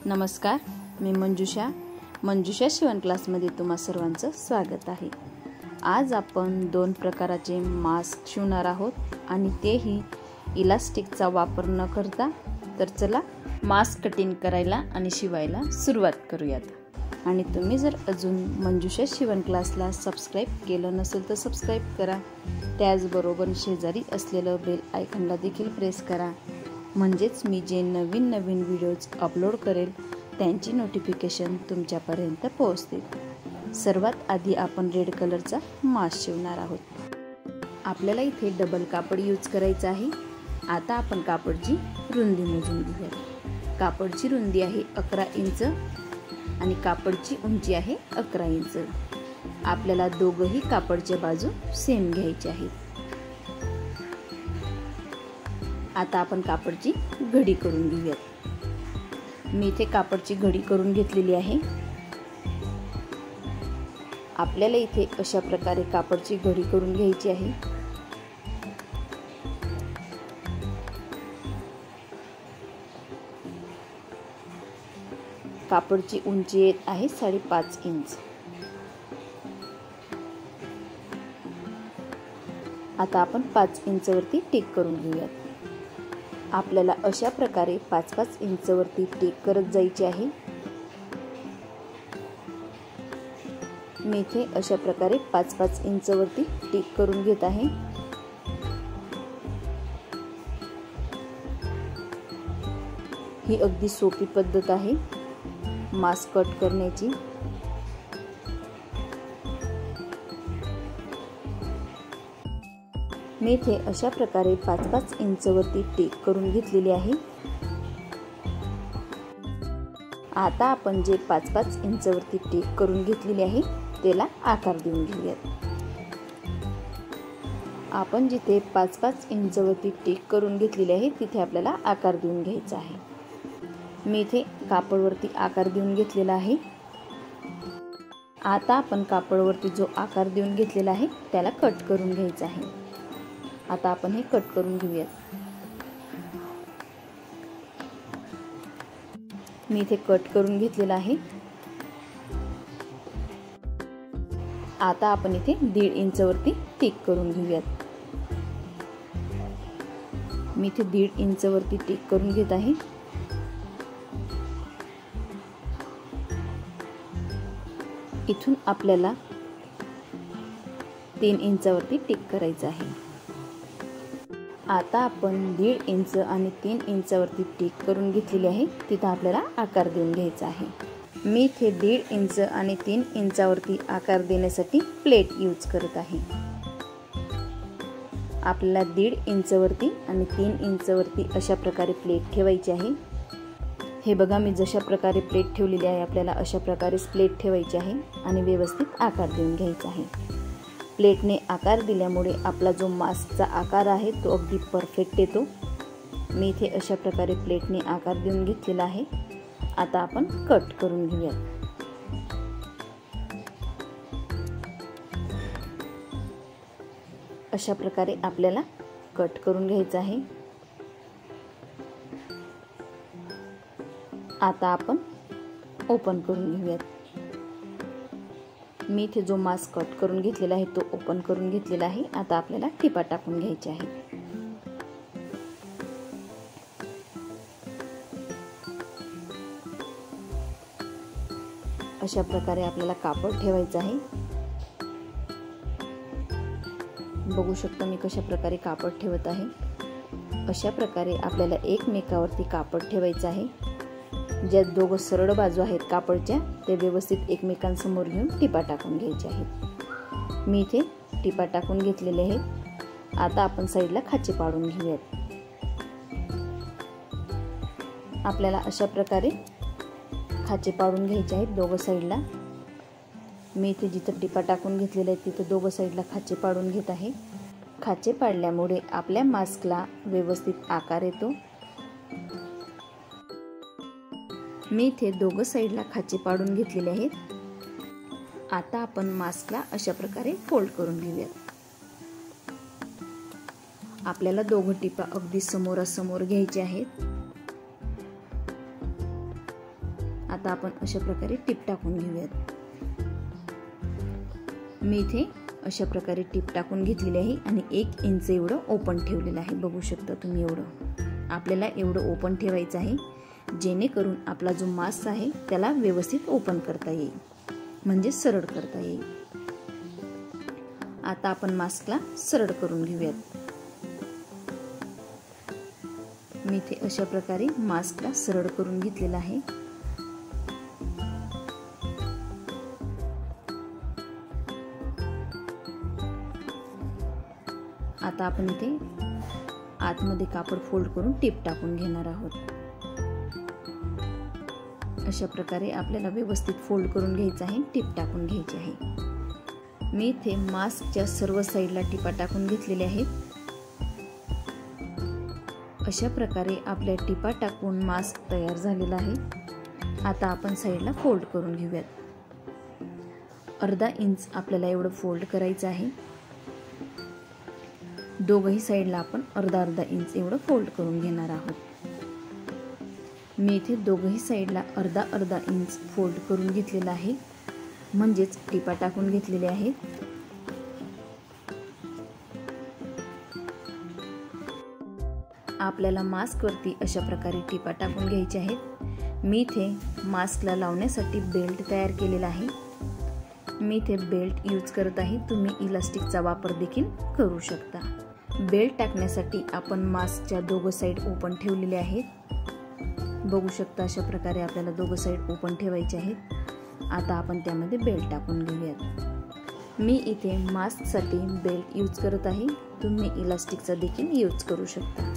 नमस्कार, मी मंजुषा शिवण क्लासमध्ये तुम्हा सर्वांचं स्वागत आहे। आज आपण दोन प्रकाराचे मास्क शिवणार आहोत आणि तेही इलास्टिकचा वापर न करता। तर चला मास्क कटिंग करायला आणि शिवायला सुरुवात करूयात। आणि तुम्ही जर अजून मंजुषा शिवण क्लासला सबस्क्राइब केलं नसेल तर सबस्क्राइब करा। त्याचबरोबर शेजारी असलेलं बेल आयकॉनला देखील प्रेस करा, म्हणजेच मी जे नवीन व्हिडिओज अपलोड करेल त्यांची नोटिफिकेशन तुमच्यापर्यंत पोहोचतील। सर्वात आधी आपण रेड कलरचा मास्क शिवणार आहोत। आपल्याला इथे डबल कापड यूज करायचं आहे। आता आपण कापडची रुंदी मोजून घेऊया। कापडची रुंदी आहे 11 इंच आणि कापडची उंची आहे 11 इंच। आपल्याला दोघही कापडच्या बाजू सेम घ्यायचे आहेत। आता आपण कापडची घडी करून घेऊयात। मी इथे कापडची घडी करून घेतलेली आहे। आपल्याला इथे अशा प्रकारे कापडची घडी करून घ्यायची आहे। कापडची उंची येत आहे 5.5 इंच। आता आपण 5 इंच वरती टिक करून घेऊयात। आपल्याला अशा प्रकारे 5-5 इंच वरती टिक करत जायची आहे। मी इथे अशा प्रकारे 5-5 इंच वरती टिक करून घेत आहे। ही अगदी सोपी पद्धत आहे मास्क कट करण्याची। मी इथे अशा प्रकारे 5-5 इंच वरती टिक करून घेतलेली आहे। आता आपण जे 5-5 इंच वरती टिक करून घेतलेली आहे त्याला आकार देऊन घेऊयात। आपण जिथे 5-5 इंच वरती टिक करून घेतलेली आहे तिथे आपल्याला आकार देऊन घ्यायचा आहे। मी इथे कापडवरती आकार देऊन घेतलेला आहे। आता आपण कापडवरती जो आकार देऊन घेतलेला आहे त्याला कट करून घ्यायचा आहे। आता आपण हे कट करून घेऊयात। मी इथे कट करून घेतलेला आहे। आता आपण इथे 1.5 इंच वरती टिक करून घेऊयात। मी इथे 1.5 इंच वरती टिक करून घेत आहे। इथून आपल्याला 3 इंच वरती टिक करायचं आहे। आता आपण 1.5 इंच आणि 3 इंच वरती टिक करून घेतलेली आहे, तिथे आपल्याला आकार देऊन घ्यायचा आहे। मी इथे 1.5 इंच आणि 3 इंचावरती आकार देण्यासाठी प्लेट यूज करत आहे। आपल्याला 1.5 इंच वरती आणि 3 इंच वरती अशा प्रकारे प्लेट ठेवायची आहे। हे बघा, मी जशा प्रकारे प्लेट ठेवलेली आहे आपल्याला अशा प्रकारे प्लेट ठेवायची आहे आणि व्यवस्थित आकार देऊन घ्यायचा आहे। प्लेटने आकार दिल्यामुळे आपला जो मास्कचा आकार आहे तो अगदी परफेक्ट येतो। मी इथे अशा प्रकारे प्लेटने आकार देऊन घेतलेला आहे। आता आपण कट करून घेऊयात। अशा प्रकारे आपल्याला कट करून घ्यायचं आहे। आता आपण ओपन करून घेऊयात। मी इथे जो मास्क कट करून घेतलेला आहे तो ओपन करून घेतलेला आहे। आता आपल्याला टिपा टाकून घ्यायचे आहे। अशा प्रकारे आपल्याला कापड ठेवायचं आहे। बघू शकता मी कशा प्रकारे कापड ठेवत आहे। अशा प्रकारे आपल्याला एकमेकावरती कापड ठेवायचं आहे। ज्या दोघं सरळ बाजू आहेत कापडच्या ते व्यवस्थित एकमेकांसमोर घेऊन टिपा टाकून घ्यायचे आहेत। मी इथे टिपा टाकून घेतलेले आहेत। आता आपण साईडला खाचे पाडून घेऊयात। आपल्याला अशा प्रकारे खाचे पाडून घ्यायचे आहेत दोघं साईडला। मी इथे जिथं टिपा टाकून घेतलेले आहेत तिथं दोघं साईडला खाचे पाडून घेत आहे। खाचे पाडल्यामुळे आपल्या मास्कला व्यवस्थित आकार येतो। मी इथे दोघं साईडला खाचे पाडून घेतलेले आहेत। आता आपण मास्कला अशा प्रकारे फोल्ड करून घेऊयात। आपल्याला दोघं टिपा अगदी समोरासमोर घ्यायचे आहेत। आता आपण अशा प्रकारे टीप टाकून घेऊयात. मी इथे अशा प्रकारे टीप टाकून घेतलेली आहे आणि 1 इंच एवढं ओपन ठेवलेलं आहे. बघू शकता तुम्ही एवढं. आपल्याला एवढं ओपन ठेवायचं आहे जेणेकरून आपला जो मास्क आहे त्याला व्यवस्थित ओपन करता येईल, म्हणजे सरळ करता येईल. आता आपण मास्कला सरळ करून घेऊयात. मी इथे अशा प्रकारे मास्कला सरळ करून घेतलेला आहे. आता आपण इथे आतमध्ये कापड फोल्ड करून टीप टाकून घेणार आहोत. अशा प्रकारे आपल्याला व्यवस्थित फोल्ड करून घ्यायचं आहे, टीप टाकून घ्यायची आहे. मी इथे मास्कच्या सर्व साईडला टिपा टाकून घेतलेल्या आहेत. अशा प्रकारे आपल्या टिपा टाकून मास्क तयार झालेला आहे. आता आपण साईडला फोल्ड करून घेऊयात. अर्धा इंच आपल्याला एवढं फोल्ड करायचं आहे. दोघही साईडला आपण अर्धा इंच एवढं फोल्ड करून घेणार आहोत. मी इथे दोघही साईडला अर्धा इंच फोल्ड करून घेतलेला आहे, म्हणजेच टिपा टाकून घेतलेले आहेत. आपल्याला मास्कवरती अशा प्रकारे टिपा टाकून घ्यायचे आहेत. मी इथे मास्कला लावण्यासाठी बेल्ट तयार केलेला आहे. मी इथे बेल्ट यूज करत आहे. तुम्ही इलास्टिकचा वापर देखील करू शकता. बेल्ट टाकण्यासाठी आपण मास्कच्या दोघं साईड ओपन ठेवलेले आहेत. बघू शकता अशा प्रकारे आपल्याला दोघं साईड ओपन ठेवायचे आहेत. आता आपण त्यामध्ये बेल्ट टाकून घेऊयात. मी इथे मास्कसाठी बेल्ट यूज करत आहे. तुम्ही इलास्टिकचा देखील यूज करू शकता.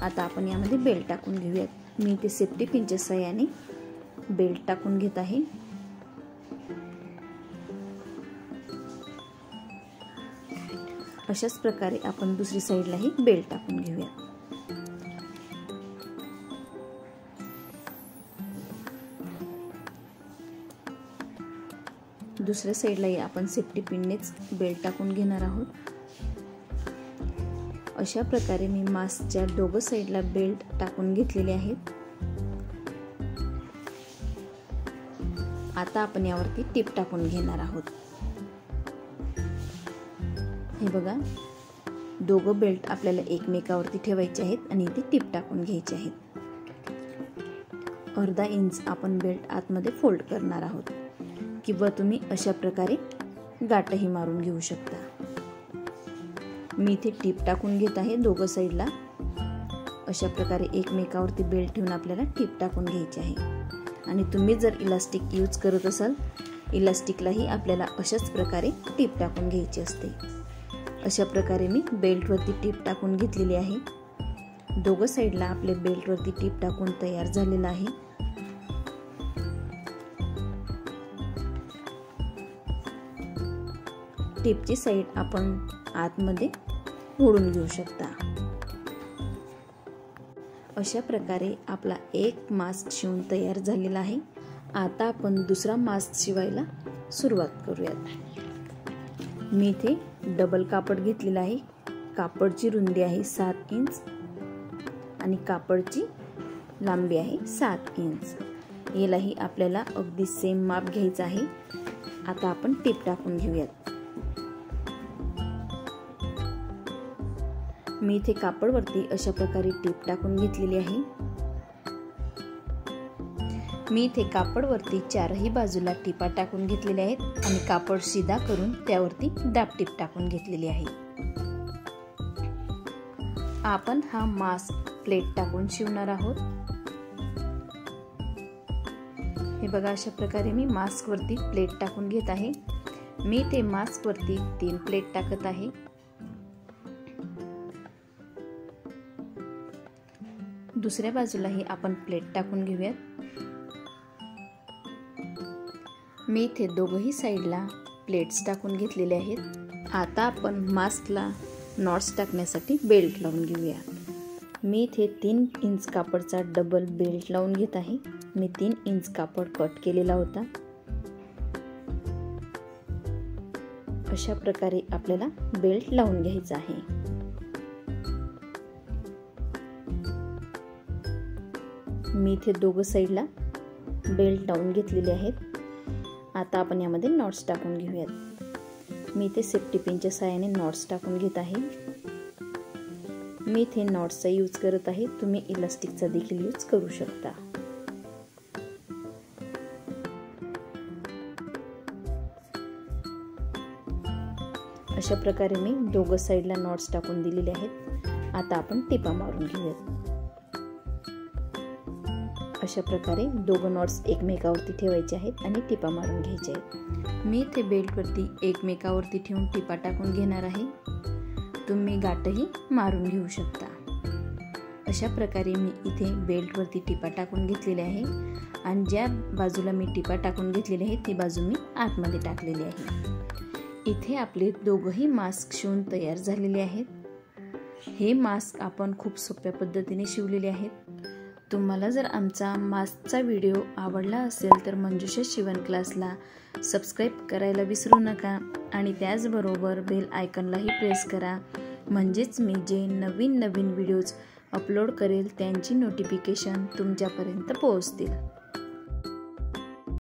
आता आपण यामध्ये बेल्ट टाकून घेऊयात. मी इथे सेफ्टी पिनच्या सहाय्याने बेल्ट टाकून घेत आहे. अशाच प्रकारे आपण दुसरी साईडलाही बेल्ट टाकून घेऊया. दुसऱ्या साईडलाही आपण सेफ्टी पिननेच बेल्ट टाकून घेणार आहोत. अशा प्रकारे मी मास्कच्या दोघं साईडला बेल्ट टाकून घेतलेले आहेत. आता आपण यावरती टिप टाकून घेणार आहोत. हे बघा, दोघं बेल्ट आपल्याला एकमेकावरती ठेवायचे आहेत आणि इथे टिप टाकून घ्यायचे आहेत. अर्धा इंच आपण बेल्ट आतमध्ये फोल्ड करणार आहोत, किंवा तुम्ही अशा प्रकारे गाठही मारून घेऊ शकता. मी इथे टिप टाकून घेत आहे दोघं साईडला. अशा प्रकारे एकमेकावरती बेल्ट ठेवून आपल्याला टिप टाकून घ्यायची आहे. आणि तुम्ही जर इलास्टिक यूज करत असाल, इलास्टिकलाही आपल्याला अशाच प्रकारे टिप टाकून घ्यायची असते. अशा प्रकारे मी बेल्टवरती टिप टाकून घेतलेली आहे. दोघं साईडला आपले बेल्टवरती टिप टाकून तयार झालेलं आहे. टिपची साईड आपण आतमध्ये ओढून घेऊ शकता. अशा प्रकारे आपला एक मास्क शिवून तयार झालेला आहे. आता आपण दुसरा मास्क शिवायला सुरुवात करूयात. मी इथे डबल कापड घेतलेला आहे. कापडची रुंदी आहे 7 इंच आणि कापडची लांबी आहे 7 इंच. यालाही आपल्याला अगदी सेम माप घ्यायचं आहे. आता आपण टिप टाकून घेऊयात. मी इथे कापडवरती अशा प्रकारे टिप टाकून घेतलेली आहे. मी इथे कापडवरती चारही बाजूला टिपा टाकून घेतलेल्या आहेत आणि कापड सीधा करून त्यावरती दाब टिप टाकून घेतलेली आहे. आपण हा मास्क प्लेट टाकून शिवणार आहोत. हे बघा, अशा प्रकारे मी मास्क वरती प्लेट टाकून घेत आहे. मी ते मास्क वरती 3 प्लेट टाकत आहे. दुसऱ्या बाजूलाही आपण प्लेट टाकून घेऊयात. मी इथे दोघही साईडला प्लेट्स टाकून घेतलेले आहेत. आता आपण मास्कला नॉट्स टाकण्यासाठी बेल्ट लावून घेऊया. मी इथे 3 इंच कापडचा डबल बेल्ट लावून घेत आहे. मी 3 इंच कापड कट केलेला होता. अशा प्रकारे आपल्याला बेल्ट लावून घ्यायचा आहे. मी इथे दोघं साईडला बेल्ट लावून घेतलेले आहेत. आता आपण यामध्ये नॉट्स टाकून घेऊयात. मी इथे सेफ्टी पिनच्या सहाय्याने नॉट्स टाकून घेत आहे. मी इथे नॉट्सचा यूज करत आहे, तुम्ही इलास्टिकचा देखील यूज करू शकता. अशा प्रकारे मी दोघं साईडला नॉट्स टाकून दिलेले आहेत. आता आपण टिपा मारून घेऊयात. अशा प्रकारे दोघं नॉट्स एकमेकावरती ठेवायचे आहेत आणि टिपा मारून घ्यायचे आहेत. मी इथे बेल्टवरती एकमेकावरती ठेवून टिपा टाकून घेणार आहे. तुम्ही गाठही मारून घेऊ शकता. अशा प्रकारे मी इथे बेल्टवरती टिपा टाकून घेतलेले आहे आणि ज्या बाजूला मी टिपा टाकून घेतलेले आहे ती बाजू मी आतमध्ये टाकलेली आहे. इथे आपले दोघंही मास्क शिवून तयार झालेले आहेत. हे मास्क आपण खूप सोप्या पद्धतीने शिवलेले आहेत. तुम्हाला जर आमचा मास्कचा व्हिडिओ आवडला असेल तर मंजुषा शिवण क्लासला सबस्क्राईब करायला विसरू नका आणि त्याचबरोबर बेल आयकॉनलाही प्रेस करा, म्हणजेच मी जे नवीन व्हिडिओज अपलोड करेल त्यांची नोटिफिकेशन तुमच्यापर्यंत पोहोचतील.